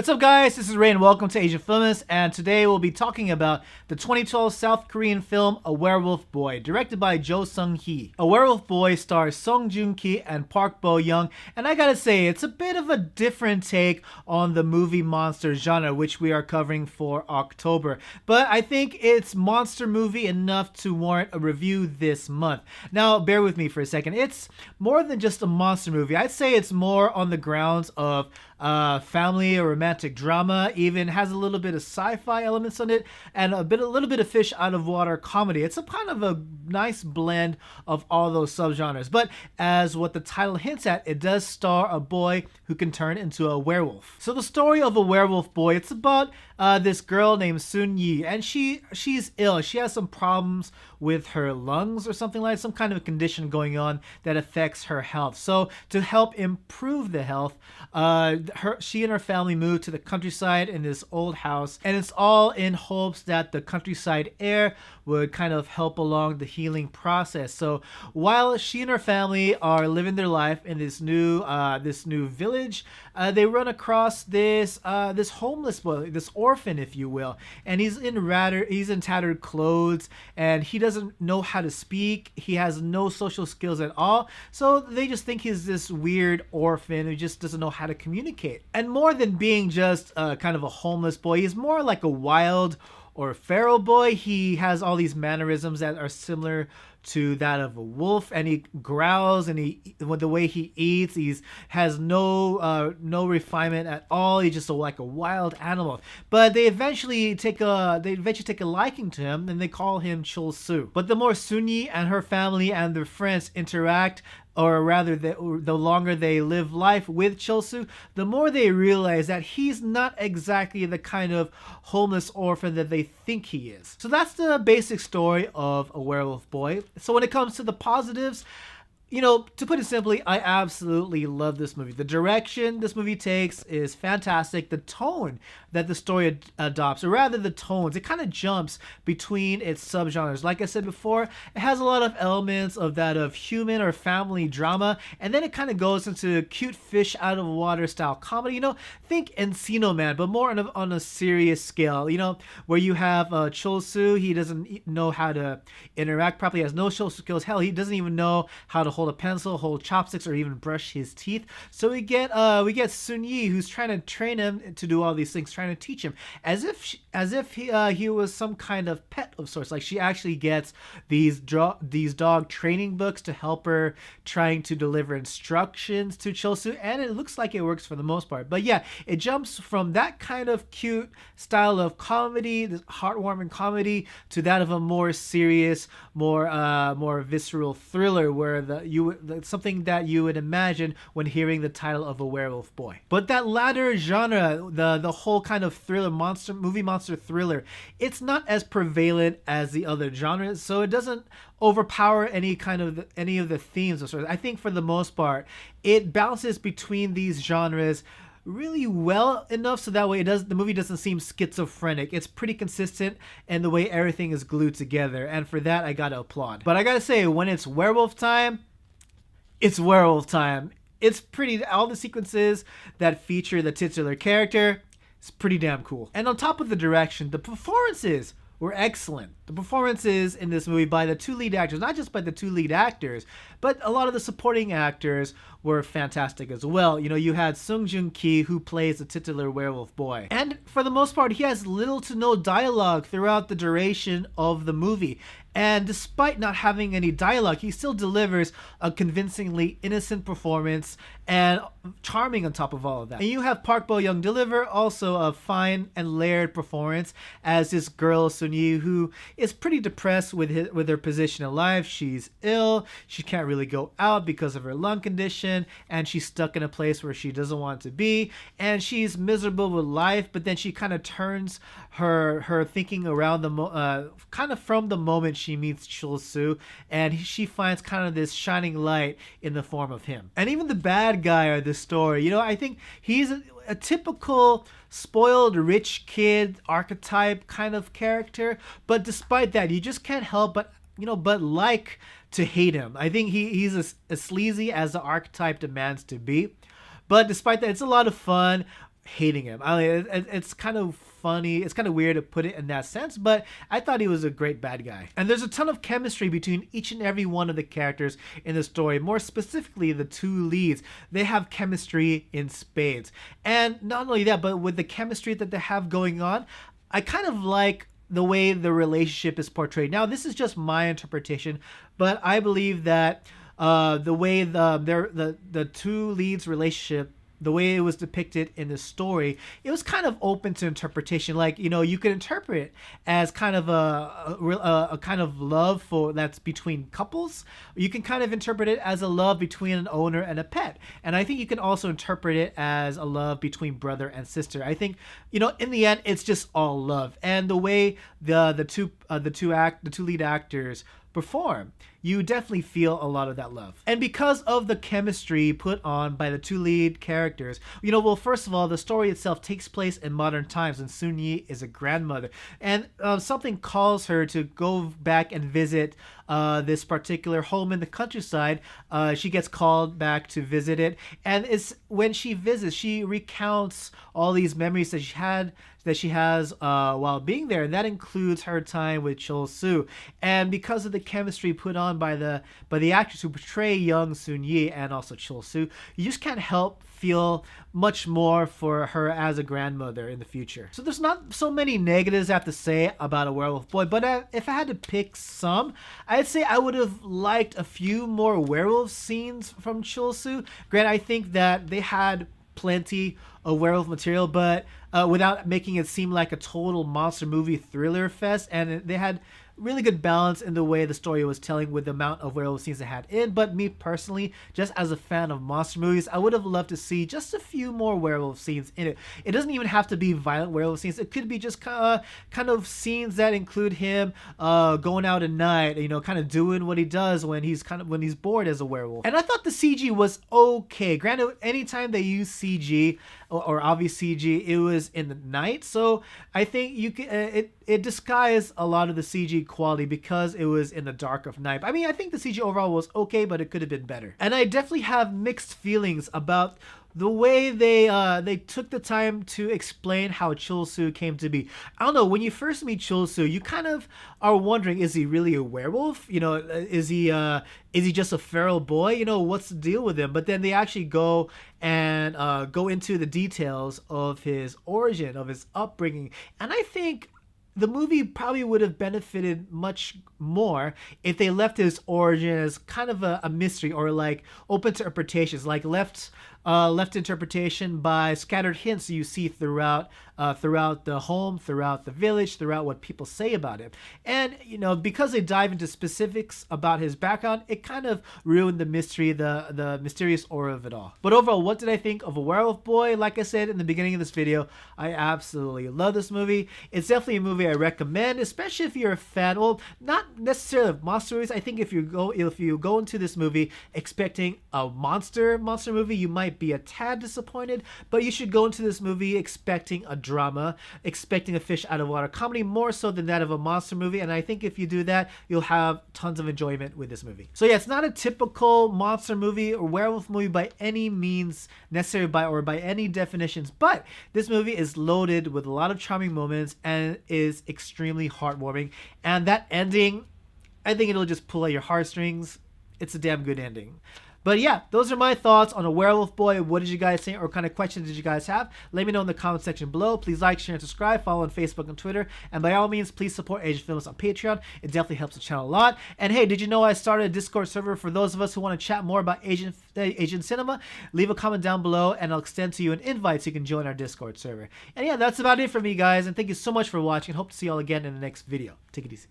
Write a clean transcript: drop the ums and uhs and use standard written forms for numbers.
What's up, guys? This is Ray and welcome to Asian Filmist, and today we'll be talking about the 2012 South Korean film A Werewolf Boy, directed by Jo Sung-Hee. A Werewolf Boy stars Joong-Ki and Park Bo-young, and I gotta say, it's a bit of a different take on the movie monster genre, which we are covering for October. But I think it's monster movie enough to warrant a review this month. Now, bear with me for a second. It's more than just a monster movie. I'd say it's more on the grounds of family or romantic drama, even has a little bit of sci-fi elements on it, and a little bit of fish out of water comedy. It's a kind of a nice blend of all those subgenres. But as what the title hints at, it does star a boy who can turn into a werewolf. So the story of A Werewolf Boy, it's about this girl named Sun-Yi, and she's ill. She has some problems with her lungs or something like some kind of a condition going on that affects her health. So to help improve the health, she and her family moved to the countryside in this old house, and it's all in hopes that the countryside air would kind of help along the healing process. So while she and her family are living their life in this new village, they run across this homeless boy, this orphan, if you will, and he's in tattered clothes, and he doesn't know how to speak. He has no social skills at all. So they just think he's this weird orphan who just doesn't know how to communicate. And more than being just kind of a homeless boy, he's more like a wild or feral boy. He has all these mannerisms that are similar to that of a wolf, and he growls, and the way he eats, has no refinement at all. He's just like a wild animal. But they eventually take a liking to him, and they call him Chul-soo. But the more Sun-Yi and her family and their friends interact, or rather the longer they live life with Chul-soo, the more they realize that he's not exactly the kind of homeless orphan that they think he is. So that's the basic story of A Werewolf Boy. So when it comes to the positives, to put it simply, I absolutely love this movie. The direction this movie takes is fantastic. The tone that the story adopts, or rather the tones, it kind of jumps between its subgenres. Like I said before, it has a lot of elements of that of human or family drama, and then it kind of goes into cute fish out of water style comedy. Think Encino Man, but more on a serious scale. Where you have Chul-soo, he doesn't know how to interact properly, has no social skills. Hell, he doesn't even know how to hold a pencil, hold chopsticks, or even brush his teeth. So we get Sun-Yi, who's trying to train him to do all these things, trying to teach him as if he was some kind of pet of sorts. Like, she actually gets these dog training books to help her trying to deliver instructions to Chul-soo, and it looks like it works for the most part. But yeah, it jumps from that kind of cute style of comedy, this heartwarming comedy, to that of a more serious, more visceral thriller, where something that you would imagine when hearing the title of A Werewolf Boy. But that latter genre, the whole kind of thriller, movie monster thriller, it's not as prevalent as the other genres, so it doesn't overpower any of the themes of sorts. I think for the most part, it bounces between these genres really well enough so that way the movie doesn't seem schizophrenic. It's pretty consistent in the way everything is glued together, and for that I gotta applaud. But I gotta say, when it's werewolf time, it's werewolf time. It's all the sequences that feature the titular character, it's pretty damn cool. And on top of the direction, the performances were excellent. The performances in this movie by the two lead actors, not just by the two lead actors, but a lot of the supporting actors were fantastic as well. You had Joong-Ki, who plays the titular werewolf boy. And for the most part, he has little to no dialogue throughout the duration of the movie. And despite not having any dialogue, he still delivers a convincingly innocent performance and charming on top of all of that. And you have Park Bo-young deliver also a fine and layered performance as this girl Sun-Yi, who is pretty depressed with her position in life. She's ill, she can't really go out because of her lung condition, and she's stuck in a place where she doesn't want to be, and she's miserable with life. But then she kind of turns her thinking around kind of from the moment she meets Chul-soo, and she finds kind of this shining light in the form of him. And even the bad guy of the story, I think he's a typical spoiled rich kid archetype kind of character, but despite that, you just can't help but to hate him. I think he's as sleazy as the archetype demands to be. But despite that, it's a lot of fun. hating him. I mean, it's kind of funny. It's kind of weird to put it in that sense, but I thought he was a great bad guy. And there's a ton of chemistry between each and every one of the characters in the story. More specifically, the two leads. They have chemistry in spades. And not only that, but with the chemistry that they have going on, I kind of like the way the relationship is portrayed. Now, this is just my interpretation, but I believe that the way the two leads relationship, the way it was depicted in the story, it was kind of open to interpretation. Like, you know, you could interpret it as kind of a kind of love that's between couples. You can kind of interpret it as a love between an owner and a pet. And I think you can also interpret it as a love between brother and sister. I think, you know, in the end, it's just all love. And the way the two lead actors perform, you definitely feel a lot of that love. And because of the chemistry put on by the two lead characters, you know, well, first of all, the story itself takes place in modern times, and Sung-Hee is a grandmother, and something calls her to go back and visit this particular home in the countryside. She gets called back to visit it, and it's when she visits, she recounts all these memories that she has while being there, and that includes her time with Chol-soo. And because of the chemistry put on by the actors who portray young Sung-Hee and also Chol-soo, you just can't help feel much more for her as a grandmother in the future. So there's not so many negatives I have to say about A Werewolf Boy, but if I had to pick some, I'd say I would have liked a few more werewolf scenes from Chol-soo. Granted, I think that they had plenty of werewolf material, but without making it seem like a total monster movie thriller fest, and they had really good balance in the way the story was telling with the amount of werewolf scenes it had in. But me personally, just as a fan of monster movies, I would have loved to see just a few more werewolf scenes in it. It doesn't even have to be violent werewolf scenes. It could be just kind of scenes that include him going out at night, you know, kind of doing what he does when he's bored as a werewolf. And I thought the CG was okay. Granted, anytime they use CG or obvious CG, it was in the night, so I think you can it disguised a lot of the CG quality because it was in the dark of night. I mean, I think the CG overall was okay, but it could have been better. And I definitely have mixed feelings about the way they took the time to explain how Chol-soo came to be. I don't know, when you first meet Chol-soo, you kind of are wondering, is he really a werewolf? You know, is he just a feral boy? You know, what's the deal with him? But then they actually go into the details of his origin, of his upbringing. And I think the movie probably would have benefited much more if they left his origin as kind of a mystery, or like open to interpretations, like left interpretation by scattered hints you see throughout the home, throughout the village, throughout what people say about him. And, you know, because they dive into specifics about his background, it kind of ruined the mystery, the mysterious aura of it all. But overall, what did I think of A Werewolf Boy? Like I said in the beginning of this video, I absolutely love this movie. It's definitely a movie I recommend, especially if you're a fan. Well, not necessarily of monster movies. I think if you go into this movie expecting a monster movie, you might be a tad disappointed, but you should go into this movie expecting a drama, expecting a fish out of water comedy more so than that of a monster movie. And I think if you do that, you'll have tons of enjoyment with this movie. So yeah, it's not a typical monster movie or werewolf movie by any means necessary by any definitions, but this movie is loaded with a lot of charming moments and is extremely heartwarming. And that ending, I think it'll just pull at your heartstrings. It's a damn good ending. But yeah, those are my thoughts on A Werewolf Boy. What did you guys think, or what kind of questions did you guys have? Let me know in the comment section below. Please like, share, and subscribe. Follow on Facebook and Twitter. And by all means, please support Asian Films on Patreon. It definitely helps the channel a lot. And hey, did you know I started a Discord server for those of us who want to chat more about Asian cinema? Leave a comment down below, and I'll extend to you an invite so you can join our Discord server. And yeah, that's about it for me, guys. And thank you so much for watching. Hope to see you all again in the next video. Take it easy.